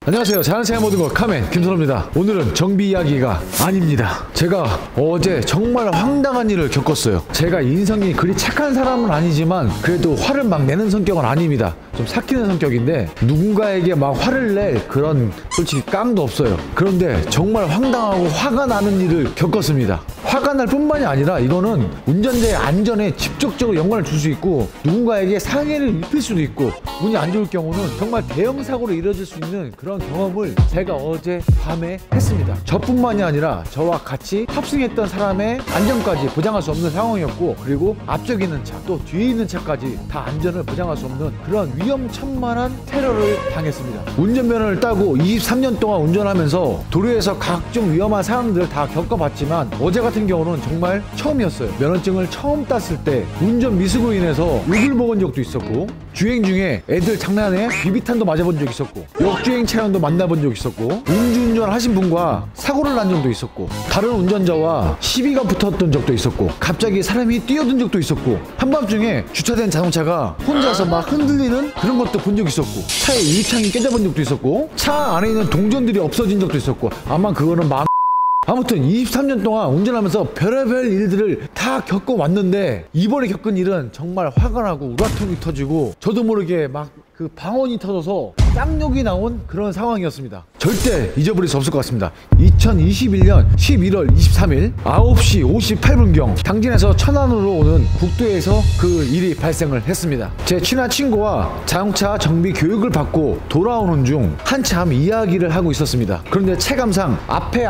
안녕하세요. 자연스레 모든 것 카멘 김선호입니다. 오늘은 정비 이야기가 아닙니다. 제가 어제 정말 황당한 일을 겪었어요. 제가 인성이 그리 착한 사람은 아니지만 그래도 화를 막 내는 성격은 아닙니다. 좀 삭히는 성격인데 누군가에게 막 화를 낼 그런 솔직히 깡도 없어요. 그런데 정말 황당하고 화가 나는 일을 겪었습니다. 화가 날 뿐만이 아니라 이거는 운전자의 안전에 직접적으로 연관을 줄 수 있고 누군가에게 상해를 입힐 수도 있고 운이 안 좋을 경우는 정말 대형 사고로 이뤄질 수 있는 그런 경험을 제가 어제 밤에 했습니다. 저뿐만이 아니라 저와 같이 탑승했던 사람의 안전까지 보장할 수 없는 상황이었고, 그리고 앞쪽에 있는 차 또 뒤에 있는 차까지 다 안전을 보장할 수 없는 그런 위험천만한 테러를 당했습니다. 운전면허를 따고 23년 동안 운전하면서 도로에서 각종 위험한 상황들을 다 겪어봤지만 어제 같은 경우는 정말 처음이었어요. 면허증을 처음 땄을 때 운전 미숙으로 인해서 욕을 먹은 적도 있었고, 주행 중에 애들 장난에 비비탄도 맞아본 적 있었고, 역주행 차량도 만나본 적 있었고, 음주운전 하신 분과 사고를 난 적도 있었고, 다른 운전자와 시비가 붙었던 적도 있었고, 갑자기 사람이 뛰어든 적도 있었고, 한밤중에 주차된 자동차가 혼자서 막 흔들리는 그런 것도 본 적 있었고, 차의 유리창이 깨져본 적도 있었고, 차 안에 있는 동전들이 없어진 적도 있었고, 아마 그거는 아무튼 23년 동안 운전하면서 별의별 일들을 다 겪어왔는데 이번에 겪은 일은 정말 화가 나고 우라통이 터지고 저도 모르게 막 그 방언이 터져서 쌍욕이 나온 그런 상황이었습니다. 절대 잊어버릴 수 없을 것 같습니다. 2021년 11월 23일 9시 58분경 당진에서 천안으로 오는 국도에서 그 일이 발생을 했습니다. 제 친한 친구와 자동차 정비 교육을 받고 돌아오는 중 한참 이야기를 하고 있었습니다. 그런데 체감상 앞에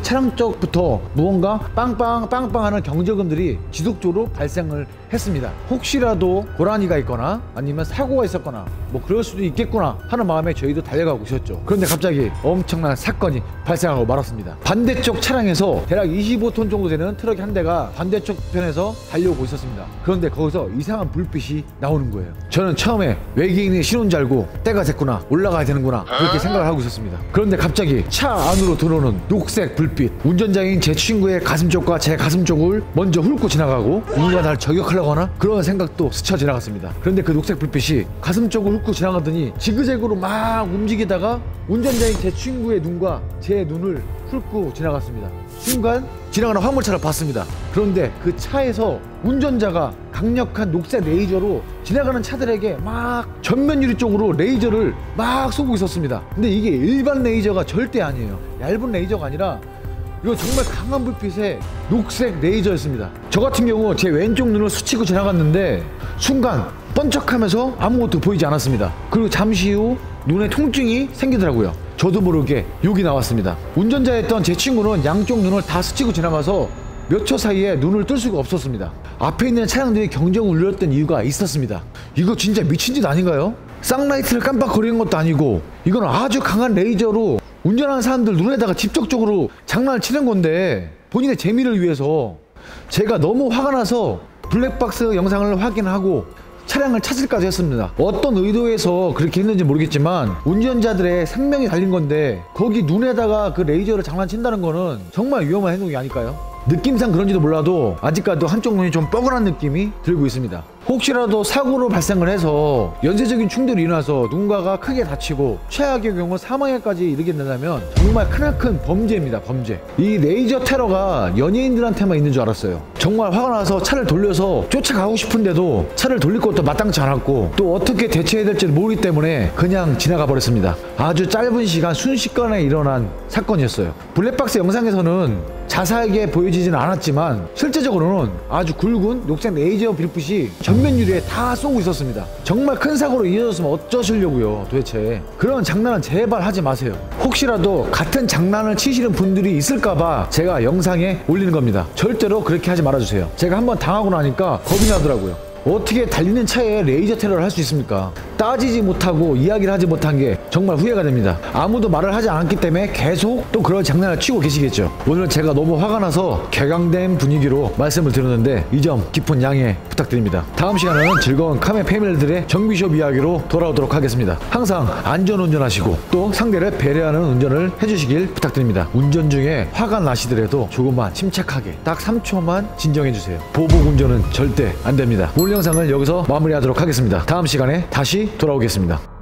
차량 쪽부터 무언가 빵빵 하는 경적음들이 지속적으로 발생을 했습니다. 혹시라도 고라니가 있거나 아니면 사고가 있었거나 뭐 그럴 수도 있겠구나 하는 마음에 저희도 달려가고 있었죠. 그런데 갑자기 엄청난 사건이 발생하고 말았습니다. 반대쪽 차량에서 대략 25톤 정도 되는 트럭 한 대가 반대쪽 편에서 달려오고 있었습니다. 그런데 거기서 이상한 불빛이 나오는 거예요. 저는 처음에 외계인의 신호인 줄 알고 때가 됐구나, 올라가야 되는구나, 그렇게 생각을 하고 있었습니다. 그런데 갑자기 차 안으로 들어오는 녹색 불빛, 운전자인 제 친구의 가슴 쪽과 제 가슴 쪽을 먼저 훑고 지나가고 누군가 날 저격하려고 하나? 그런 생각도 스쳐 지나갔습니다. 그런데 그 녹색 불빛이 가슴 쪽을 훑고 지나가더니 지그재그로 막 움직이다가 운전자인 제 친구의 눈과 제 눈을 훑고 지나갔습니다. 순간 지나가는 화물차를 봤습니다. 그런데 그 차에서 운전자가 강력한 녹색 레이저로 지나가는 차들에게 막 전면 유리 쪽으로 레이저를 막 쏘고 있었습니다. 근데 이게 일반 레이저가 절대 아니에요. 얇은 레이저가 아니라 이거 정말 강한 불빛의 녹색 레이저였습니다. 저 같은 경우 제 왼쪽 눈을 스치고 지나갔는데 순간 번쩍하면서 아무것도 보이지 않았습니다. 그리고 잠시 후 눈에 통증이 생기더라고요. 저도 모르게 욕이 나왔습니다. 운전자였던 제 친구는 양쪽 눈을 다 스치고 지나가서 몇 초 사이에 눈을 뜰 수가 없었습니다. 앞에 있는 차량들이 경적을 울렸던 이유가 있었습니다. 이거 진짜 미친 짓 아닌가요? 쌍라이트를 깜빡거리는 것도 아니고 이건 아주 강한 레이저로 운전하는 사람들 눈에다가 직접적으로 장난을 치는 건데, 본인의 재미를 위해서 제가 너무 화가 나서 블랙박스 영상을 확인하고 차량을 찾을까지 했습니다. 어떤 의도에서 그렇게 했는지 모르겠지만 운전자들의 생명이 달린 건데 거기 눈에다가 그 레이저를 장난친다는 거는 정말 위험한 행동이 아닐까요? 느낌상 그런지도 몰라도 아직까지도 한쪽 눈이 좀 뻐근한 느낌이 들고 있습니다. 혹시라도 사고로 발생을 해서 연쇄적인 충돌이 일어나서 누군가가 크게 다치고 최악의 경우 사망에까지 이르게 된다면 정말 크나큰 범죄입니다. 범죄. 이 레이저 테러가 연예인들한테만 있는 줄 알았어요. 정말 화가 나서 차를 돌려서 쫓아가고 싶은데도 차를 돌릴 것도 마땅치 않았고 또 어떻게 대처해야 될지를 모르기 때문에 그냥 지나가 버렸습니다. 아주 짧은 시간 순식간에 일어난 사건이었어요. 블랙박스 영상에서는 자세하게 보여지지는 않았지만 실제적으로는 아주 굵은 녹색 레이저 불빛이 전면 유리에 다 쏘고 있었습니다. 정말 큰 사고로 이어졌으면 어쩌시려고요 도대체. 그런 장난은 제발 하지 마세요. 혹시라도 같은 장난을 치시는 분들이 있을까봐 제가 영상에 올리는 겁니다. 절대로 그렇게 하지 말아주세요. 제가 한번 당하고 나니까 겁이 나더라고요. 어떻게 달리는 차에 레이저 테러를 할 수 있습니까? 따지지 못하고 이야기를 하지 못한 게 정말 후회가 됩니다. 아무도 말을 하지 않았기 때문에 계속 또 그런 장난을 치고 계시겠죠. 오늘 제가 너무 화가 나서 격앙된 분위기로 말씀을 드렸는데 이 점 깊은 양해 부탁드립니다. 다음 시간에는 즐거운 카멘 패밀리들의 정비숍 이야기로 돌아오도록 하겠습니다. 항상 안전운전하시고 또 상대를 배려하는 운전을 해주시길 부탁드립니다. 운전 중에 화가 나시더라도 조금만 침착하게 딱 3초만 진정해주세요. 보복운전은 절대 안됩니다. 오늘 영상을 여기서 마무리하도록 하겠습니다. 다음 시간에 다시 돌아오겠습니다.